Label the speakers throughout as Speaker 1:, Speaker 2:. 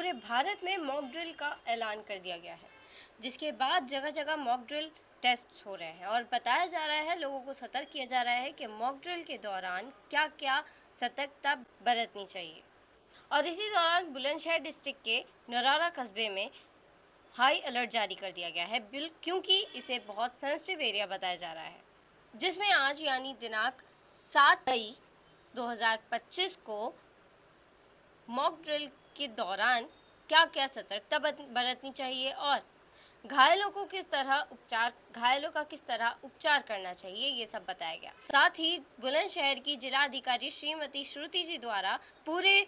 Speaker 1: पूरे भारत में mock drill का ऐलान कर दिया गया है, जिसके बाद जगह जगह मॉक ड्रिल टेस्ट हो रहे हैं और बताया जा रहा है, लोगों को सतर्क किया जा रहा है कि मॉक ड्रिल के दौरान क्या क्या सतर्कता बरतनी चाहिए। और इसी दौरान बुलंदशहर डिस्ट्रिक्ट के नरारा कस्बे में हाई अलर्ट जारी कर दिया गया है, क्योंकि इसे बहुत सेंसिटिव एरिया बताया जा रहा है, जिसमें आज यानी दिनांक 7 मई 2025 को मॉक ड्रिल के दौरान क्या क्या सतर्कता बरतनी चाहिए और घायलों का किस तरह उपचार करना चाहिए, ये सब बताया गया। साथ ही बुलंदशहर की जिला अधिकारी श्रीमती श्रुति जी द्वारा पूरे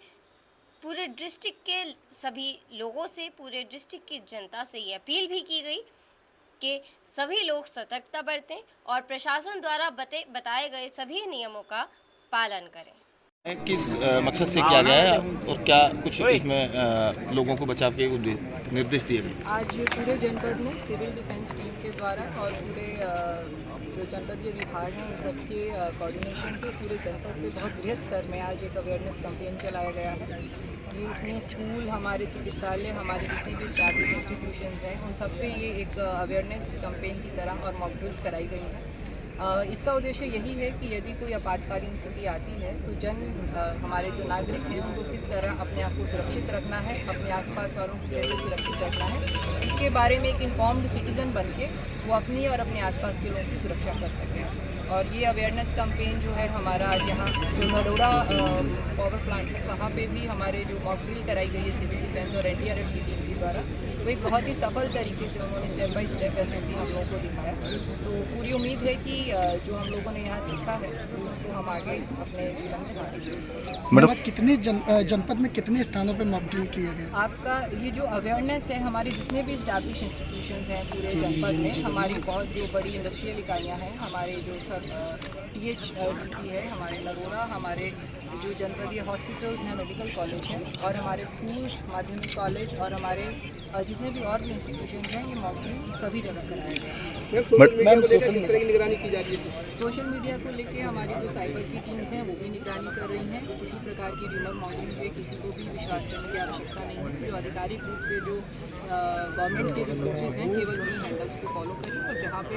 Speaker 1: डिस्ट्रिक्ट के सभी लोगों से, पूरे डिस्ट्रिक्ट की जनता से ये अपील भी की गई कि सभी लोग सतर्कता बरतें और प्रशासन द्वारा बताए गए सभी नियमों का पालन करें।
Speaker 2: किस मकसद से किया गया है और क्या कुछ इसमें लोगों को बचाव के निर्देश दिए गए?
Speaker 3: आज पूरे जनपद में सिविल डिफेंस टीम के द्वारा और पूरे जो जनपदीय विभाग हैं इन सबके कोऑर्डिनेशन से पूरे जनपद में बहुत बृहद स्तर में आज एक अवेयरनेस कैंपेन चलाया गया है। ये इसमें स्कूल, हमारे चिकित्सालय, हमारे जितने भी स्टैब्लिश इंस्टीट्यूशन हैं उन सब पे ये एक अवेयरनेस कैंपेन की तरह और मॉक ड्रिल्स कराई गई हैं। इसका उद्देश्य यही है कि यदि कोई आपातकालीन स्थिति आती है तो हमारे जो नागरिक हैं उनको किस तरह अपने आप को सुरक्षित रखना है, अपने आसपास वालों को कैसे सुरक्षित रखना है, इसके बारे में एक इन्फॉर्म्ड सिटीज़न बन के वो अपनी और अपने आसपास के लोगों की सुरक्षा कर सकें। और ये अवेयरनेस कैंपेन जो है हमारा आज यहाँ जो नरोरा पावर प्लांट है वहाँ पे भी हमारे जो मॉक ड्रिल कराई गई है सिविल डिफेंस और एनडीआरएफ की टीम के द्वारा, वो एक बहुत ही सफल तरीके से उन्होंने स्टेप बाय स्टेप एसओपी हम लोगों को दिखाया। तो पूरी उम्मीद है कि जो हम लोगों ने यहाँ सीखा है उसको हम आगे अपने जीवन में आगे बढ़ेंगे।
Speaker 4: मैडम, कितने जनपद में कितने स्थानों पे मॉक ड्रिल किए गए?
Speaker 3: आपका ये जो अवेयरनेस है, हमारे जितने भी स्टैब्लिश इंस्टीट्यूशंस हैं पूरे जनपद में, हमारी बहुत जो बड़ी इंडस्ट्रियल इकाइयाँ हैं, हमारे जो सब THDC है, हमारे नरोरा, हमारे जो जनपदीय हॉस्पिटल्स हैं, मेडिकल कॉलेज हैं और हमारे स्कूल्स, माध्यमिक कॉलेज और हमारे जितने भी और भी इंस्टीट्यूशन हैं, ये मॉक ड्रिल सभी जगह कराया गया है। सोशल मीडिया को लेके हमारी जो साइबर की टीम्स हैं वो भी निगरानी कर रही हैं। किसी प्रकार की र्यूमर मॉन्गरिंग पे किसी को भी विश्वास करने की आवश्यकता नहीं है। जो आधिकारिक रूप से जो गवर्नमेंट के जो सोर्सेज हैं केवल उन्हीं हैंडल्स को फॉलो करें और जहाँ पे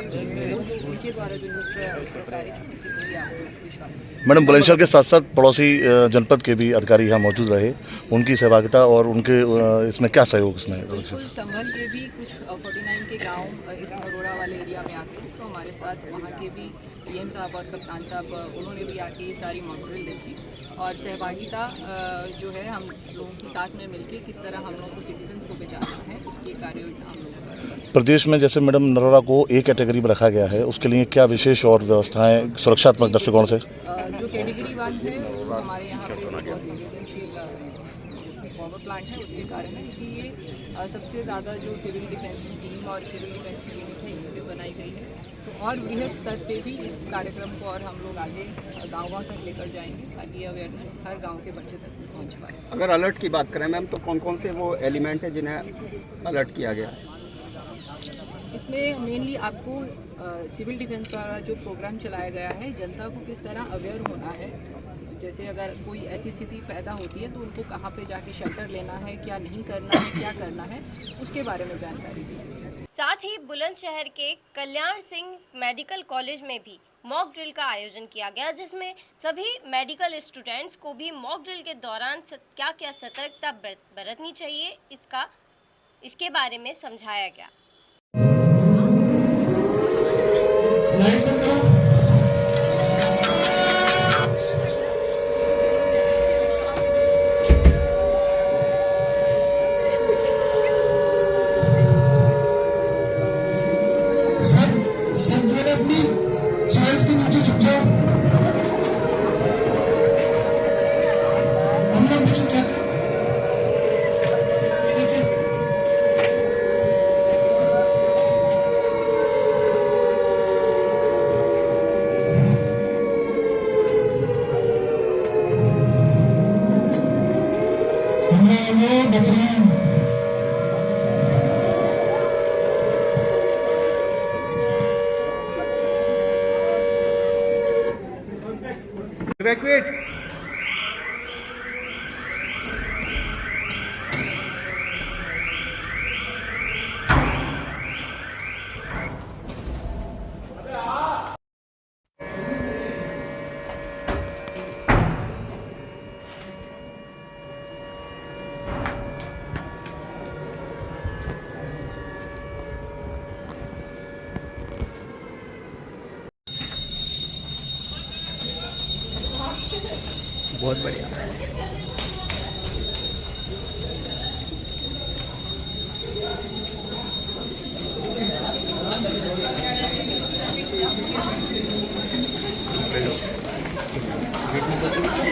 Speaker 3: वो जो उनके द्वारा जो न्यूज़ प्रसारित हो किसी को भी आप विश्वास करें।
Speaker 5: मैडम, बुलंदशहर के साथ साथ पड़ोसी जनपद के भी अधिकारी यहाँ मौजूद रहे, उनकी सहभागिता और उनके इसमें क्या सहयोग इसमें?
Speaker 3: बिल्कुल, संभल के भी कुछ 49 के गांव इस नरोरा वाले एरिया में आते हैं, तो हमारे साथ वहाँ के भी PM साहब और कप्तान साहब उन्होंने भी आके ये सारी मॉक ड्रिल देखी और सहभागिता जो है हम लोगों के साथ में मिलके किस तरह हम लोगों को सिटीजन्स को बचाना है उसकी कार्य योजना हम लोग।
Speaker 5: प्रदेश में जैसे मैडम नरोरा को एक कैटेगरी में रखा गया है, उसके लिए क्या विशेष और व्यवस्थाएं सुरक्षात्मक दृष्टिकोण से?
Speaker 3: जो कैटेगरी 1 है वो हमारे यहाँ पे बहुत संवेदनशील पावर प्लांट है, उसके कारण है, इसीलिए सबसे ज़्यादा जो सिविल डिफेंस की टीम और सिविल डिफेंस की यूनिट है ये बनाई गई है। तो और बृहद स्तर पे भी इस कार्यक्रम को और हम लोग आगे गाँव तक लेकर जाएंगे ताकि अवेयरनेस हर गांव के बच्चे तक पहुंच पाए।
Speaker 2: अगर अलर्ट की बात करें मैम, तो कौन कौन से वो एलिमेंट है जिन्हें अलर्ट किया गया?
Speaker 3: इसमें मेनली आपको सिविल डिफेंस द्वारा जो प्रोग्राम चलाया गया है, जनता को किस तरह अवेयर होना है, जैसे अगर कोई ऐसी स्थिति पैदा होती है तो उनको कहाँ पे जाके शेल्टर लेना है, क्या नहीं करना है, क्या करना है, उसके बारे में जानकारी दी है।
Speaker 1: साथ ही बुलंदशहर के कल्याण सिंह मेडिकल कॉलेज में भी मॉक ड्रिल का आयोजन किया गया, जिसमें सभी मेडिकल स्टूडेंट्स को भी मॉक ड्रिल के दौरान क्या क्या सतर्कता बरतनी चाहिए इसके बारे में समझाया गया।
Speaker 4: अपनी चेयर्स के नीचे झुक जाओ। हम लोग भी झुक जाते नीचे। हमें बचना
Speaker 2: Evacuate.
Speaker 6: बहुत बढ़िया।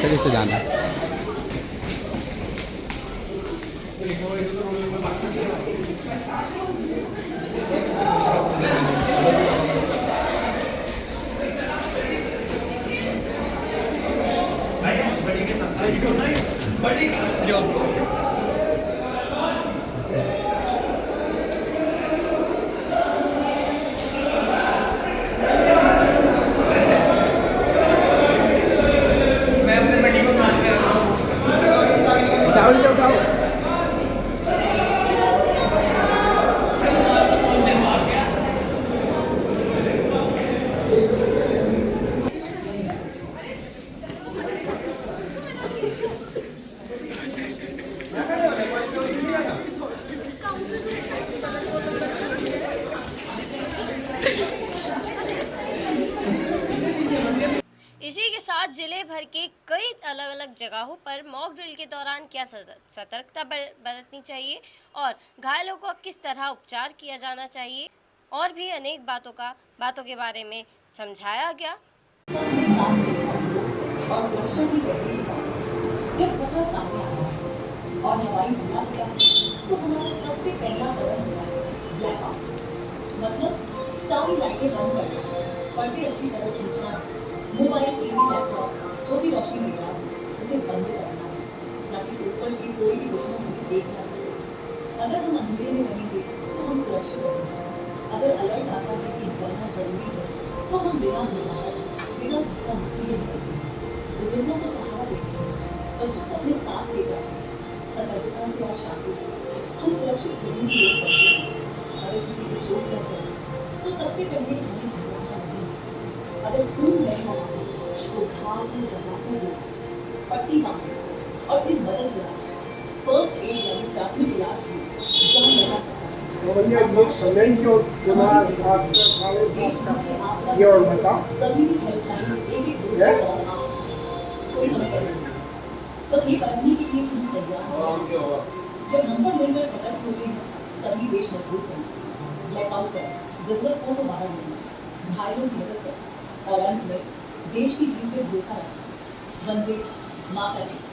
Speaker 6: सर इसे जाना उठाओ इसे उठाओ।
Speaker 1: इसी के साथ जिले भर के कई अलग अलग जगहों पर मॉक ड्रिल के दौरान क्या सतर्कता बरतनी चाहिए और घायलों को किस तरह उपचार किया जाना चाहिए और भी अनेक बातों के बारे में समझाया गया।
Speaker 7: और सुरक्षा की गहरी जब खतरा सामने आता है और हवाई हमला होता है तो हमारा सबसे पहला कदम होता है ब्लैकआउट। मतलब सारी लाइटें बंद करना, पर्दे अच्छी तरह खींचना, मोबाइल, टीवी, लैपटॉप जो भी रोशनी दे रहा है उसे बंद करना है ताकि ऊपर से कोई भी दुश्मन हमें देख ना सके। अगर हम अंधेरे में रहेंगे तो हम सुरक्षित रहेंगे। अगर अलर्ट आता है कि निकलना जरूरी है तो हम बिना बिना धक्का मुक्की निकलेंगे। बुजुर्गों को सहारा देते हैं, बच्चों को अपने साथ ले जाते हैं। सतर्कता से और शांति से हम सुरक्षित जीवन की ओर बढ़ते हैं। अगर किसी को चोट लग जाए तो सबसे पहले हमें घबराना नहीं है। अगर खून बह रहा है तो घाव को लगाकर लो, पट्टी बांधो और फिर मदद कराओ। फर्स्ट एड यानी प्राथमिक इलाज भी जान बचा सकता है।
Speaker 8: ये समय जो तुम्हारा साथ ये और बताओ
Speaker 7: कभी भी हेल्पलाइन 112 कॉल आ सकता है, कोई समस्या नहीं। बस ये परखने के लिए हम तैयार हैं। जब हम सब मिलकर सतर्क होते हैं तभी देश मजबूत बनता है। ब्लैकआउट करें, जरूरत हो तो बाहर निकलें, घायलों की मदद करें और अंत में देश की जीत पे भरोसा रखें। वंदे मातरम।